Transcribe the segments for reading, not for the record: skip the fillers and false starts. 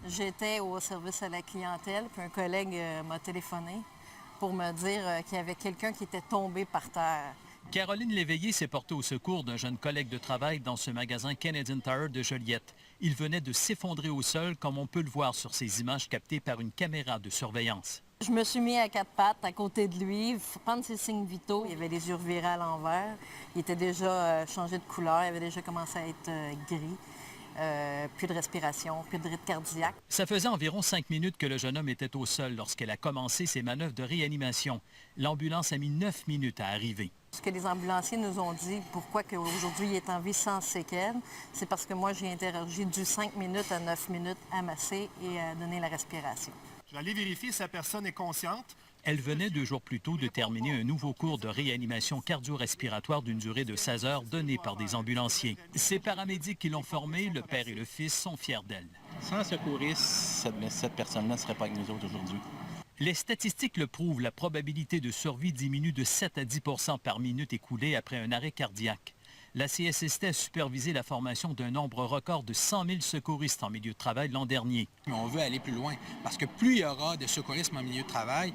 J'étais au service à la clientèle, puis un collègue m'a téléphoné pour me dire qu'il y avait quelqu'un qui était tombé par terre. Caroline Léveillé s'est portée au secours d'un jeune collègue de travail dans ce magasin Canadian Tire de Joliette. Il venait de s'effondrer au sol, comme on peut le voir sur ces images captées par une caméra de surveillance. Je me suis mis à quatre pattes à côté de lui, prendre ses signes vitaux. Il avait les yeux revirés à l'envers. Il était déjà changé de couleur. Il avait déjà commencé à être gris. Plus de respiration, plus de rythme cardiaque. Ça faisait environ 5 minutes que le jeune homme était au sol lorsqu'elle a commencé ses manœuvres de réanimation. L'ambulance a mis 9 minutes à arriver. Ce que les ambulanciers nous ont dit, pourquoi aujourd'hui il est en vie sans séquelles, c'est parce que moi j'ai interagi du 5 minutes à 9 minutes à masser et à donner la respiration. Je vais aller vérifier si la personne est consciente. Elle venait 2 jours plus tôt de terminer un nouveau cours de réanimation cardio-respiratoire d'une durée de 16 heures donné par des ambulanciers. Ces paramédics qui l'ont formée, le père et le fils, sont fiers d'elle. Sans secouriste, cette personne-là ne serait pas avec nous autres aujourd'hui. Les statistiques le prouvent, la probabilité de survie diminue de 7 à 10 % par minute écoulée après un arrêt cardiaque. La CSST a supervisé la formation d'un nombre record de 100 000 secouristes en milieu de travail l'an dernier. On veut aller plus loin parce que plus il y aura de secourisme en milieu de travail,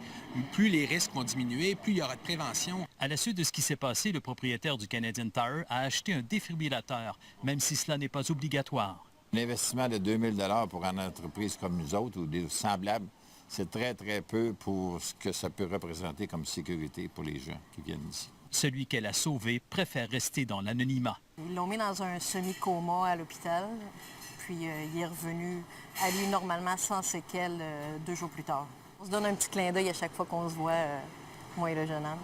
plus les risques vont diminuer, plus il y aura de prévention. À la suite de ce qui s'est passé, le propriétaire du Canadian Tire a acheté un défibrillateur, même si cela n'est pas obligatoire. L'investissement de 2 000 pour une entreprise comme nous autres ou des semblables, c'est très, très peu pour ce que ça peut représenter comme sécurité pour les gens qui viennent ici. Celui qu'elle a sauvé préfère rester dans l'anonymat. Ils l'ont mis dans un semi-coma à l'hôpital, puis il est revenu à lui normalement sans séquelles 2 jours plus tard. On se donne un petit clin d'œil à chaque fois qu'on se voit, moi et le jeune homme.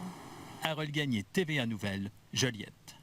Harold Gagné, TVA Nouvelles, Joliette.